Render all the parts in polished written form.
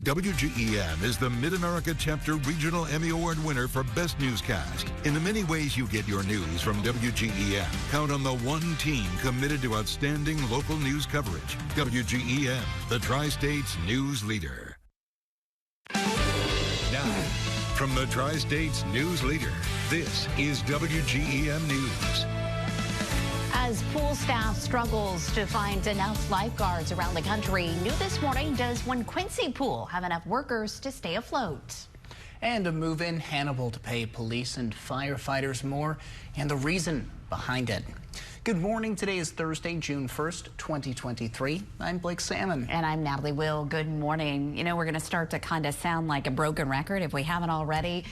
WGEM is the Mid-America Chapter Regional Emmy Award winner for Best Newscast. In the many ways you get your news from WGEM, count on the one team committed to outstanding local news coverage. WGEM, the Tri-States news leader. Now, from the Tri-States news leader, this is WGEM News. As pool staff struggles to find enough lifeguards around the country, new this morning, does Winn Quincy pool have enough workers to stay afloat? And a move in Hannibal to pay police and firefighters more, and the reason behind it. Good morning. Today is Thursday, June 1st, 2023. I'm Blake Sammann. And I'm Natalie Will. Good morning. You know, we're going to start to kind of sound like a broken record if we haven't already.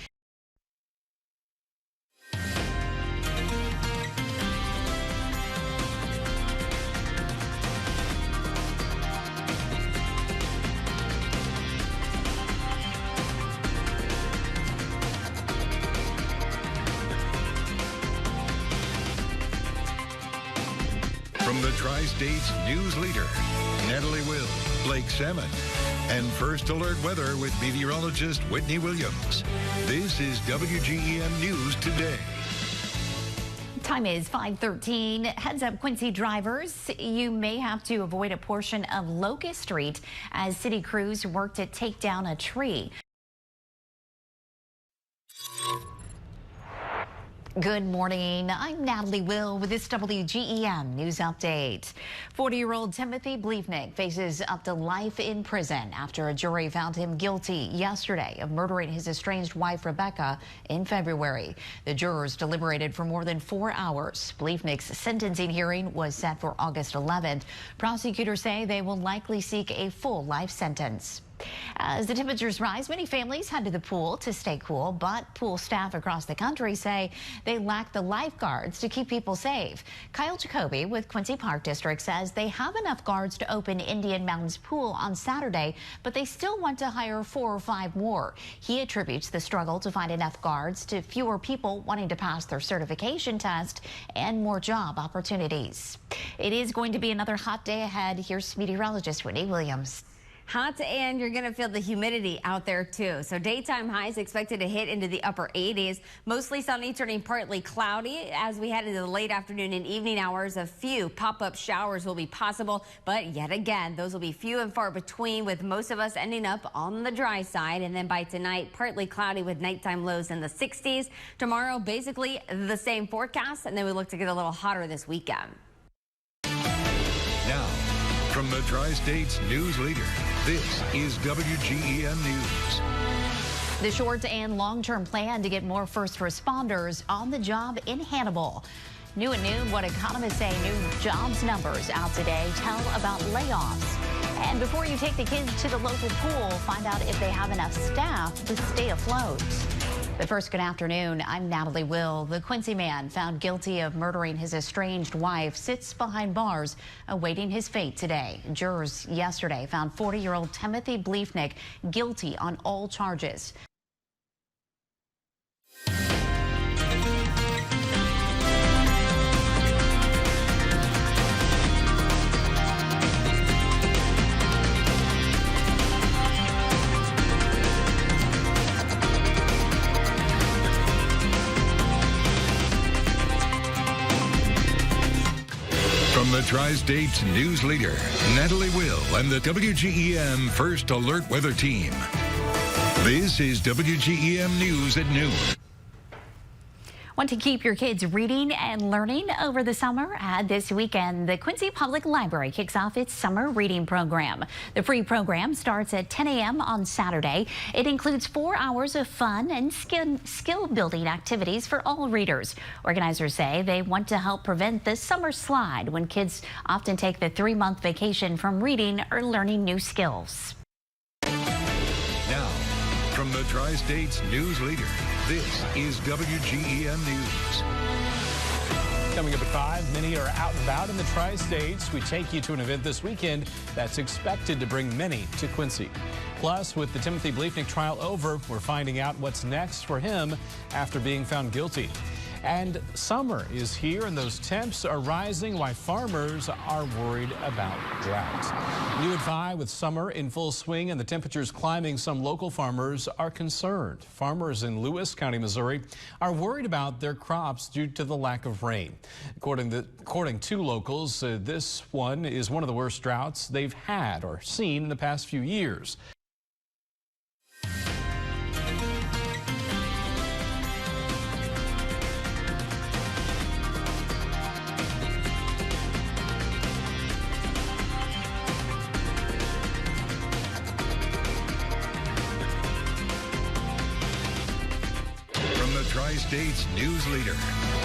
From the Tri-States news leader, Natalie Will, Blake Sammann, and First Alert Weather with meteorologist Whitney Williams. This is WGEM News Today. Time is 5:13. Heads up, Quincy drivers. You may have to avoid a portion of Locust Street as city crews work to take down a tree. Good morning. I'm Natalie Will with this WGEM News Update. 40-year-old Timothy Bleefnick faces up to life in prison after a jury found him guilty yesterday of murdering his estranged wife, Rebecca, in February. The jurors deliberated for more than 4 hours. Bleefnick's sentencing hearing was set for August 11th. Prosecutors say they will likely seek a full life sentence. As the temperatures rise, many families head to the pool to stay cool, but pool staff across the country say they lack the lifeguards to keep people safe. Kyle Jacoby with Quincy Park District says they have enough guards to open Indian Mountains Pool on Saturday, but they still want to hire 4 or 5 more. He attributes the struggle to find enough guards to fewer people wanting to pass their certification test and more job opportunities. It is going to be another hot day ahead. Here's meteorologist Whitney Williams. Hot, and you're going to feel the humidity out there too. So daytime highs expected to hit into the upper 80s. Mostly sunny, turning partly cloudy as we head into the late afternoon and evening hours. A few pop-up showers will be possible, but yet again, those will be few and far between, with most of us ending up on the dry side. And then by tonight, partly cloudy with nighttime lows in the 60s. Tomorrow, basically the same forecast, and then we look to get a little hotter this weekend. Now, from the Tri-States news leader, this is WGEM News. The short and long-term plan to get more first responders on the job in Hannibal. New at noon, what economists say new jobs numbers out today tell about layoffs. And before you take the kids to the local pool, find out if they have enough staff to stay afloat. But first, good afternoon. I'm Natalie Will. The Quincy man found guilty of murdering his estranged wife sits behind bars awaiting his fate today. Jurors yesterday found 40-year-old Timothy Bleefnick guilty on all charges. From the Tri-States news leader, Natalie Will, and the WGEM First Alert Weather Team. This is WGEM News at noon. Want to keep your kids reading and learning over the summer? This weekend, the Quincy Public Library kicks off its summer reading program. The free program starts at 10 a.m. on Saturday. It includes 4 hours of fun and skill-building activities for all readers. Organizers say they want to help prevent the summer slide when kids often take the 3-month vacation from reading or learning new skills. Now, from the Tri-States news leader, this is WGEM News. Coming up at 5, many are out and about in the Tri-States. We take you to an event this weekend that's expected to bring many to Quincy. Plus, with the Timothy Bleefnick trial over, we're finding out what's next for him after being found guilty. And summer is here, and those temps are rising while farmers are worried about drought. New at 5 with summer in full swing and the temperatures climbing, some local farmers are concerned. Farmers in Lewis County, Missouri are worried about their crops due to the lack of rain. According to locals, this one is one of the worst droughts they've had or seen in the past few years. Tri-State's news leader,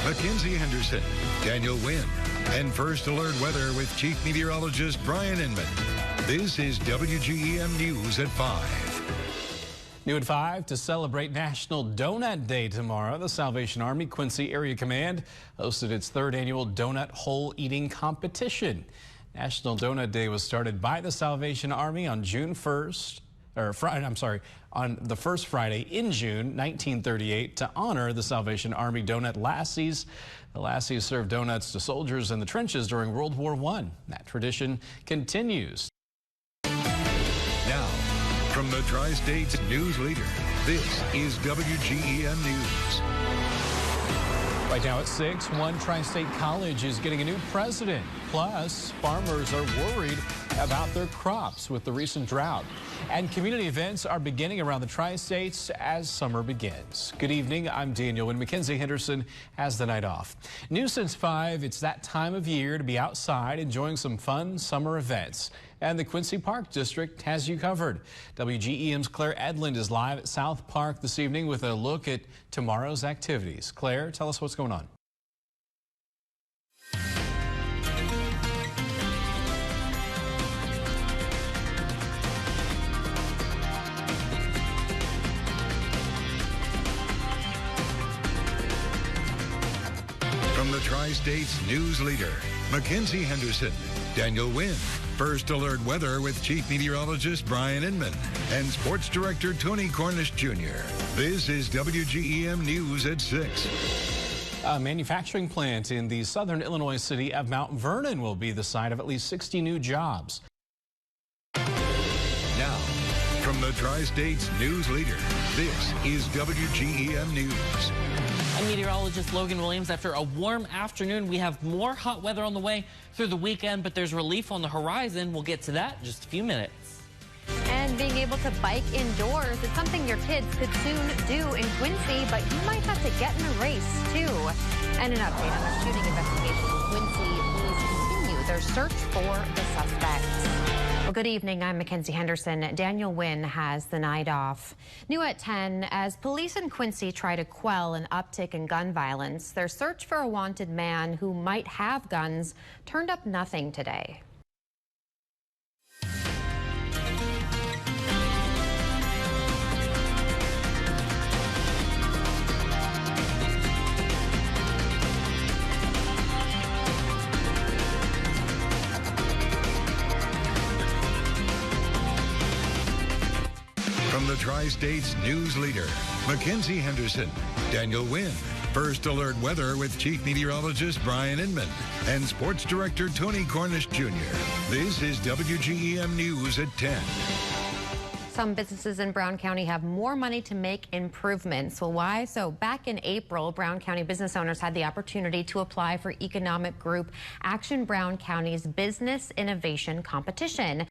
Makenzi Henderson, Daniel Winn, and First Alert Weather with Chief Meteorologist Brian Inman. This is WGEM News at 5. New at 5 to celebrate National Donut Day tomorrow. The Salvation Army Quincy Area Command hosted its 3rd annual donut hole eating competition. National Donut Day was started by the Salvation Army on June 1st. On the first Friday in June 1938 to honor the Salvation Army donut lassies. The lassies served donuts to soldiers in the trenches during World War I. That tradition continues. Now, from the Tri-State's news leader, this is WGEM News. Right now at 6, one Tri-State college is getting a new president. Plus, farmers are worried about their crops with the recent drought. And community events are beginning around the Tri-States as summer begins. Good evening, I'm Daniel, and Makenzi Henderson has the night off. New since 5, it's that time of year to be outside enjoying some fun summer events. And the Quincy Park District has you covered. WGEM's Claire Edlund is live at South Park this evening with a look at tomorrow's activities. Claire, tell us what's going on. From the Tri-State's news leader, Makenzi Henderson, Daniel Winn, First Alert Weather with Chief Meteorologist Brian Inman, and Sports Director Tony Cornish Jr. This is WGEM News at 6. A manufacturing plant in the southern Illinois city of Mount Vernon will be the site of at least 60 new jobs. Now, from the Tri-State's news leader, this is WGEM News. I'm meteorologist Logan Williams. After a warm afternoon, we have more hot weather on the way through the weekend, but there's relief on the horizon. We'll get to that in just a few minutes. And being able to bike indoors is something your kids could soon do in Quincy, but you might have to get in a race, too. And an update on the shooting investigation in Quincy. Police continue their search for the suspect. Well, good evening. I'm Makenzi Henderson. Daniel Winn has the night off. New at 10, as police in Quincy try to quell an uptick in gun violence, their search for a wanted man who might have guns turned up nothing today. From the Tri-State's news leader, Makenzi Henderson, Daniel Winn, First Alert Weather with Chief Meteorologist Brian Inman, and Sports Director Tony Cornish Jr. This is WGEM News at 10. Some businesses in Brown County have more money to make improvements. Well, why? So back in April, Brown County business owners had the opportunity to apply for economic group Action Brown County's Business Innovation Competition.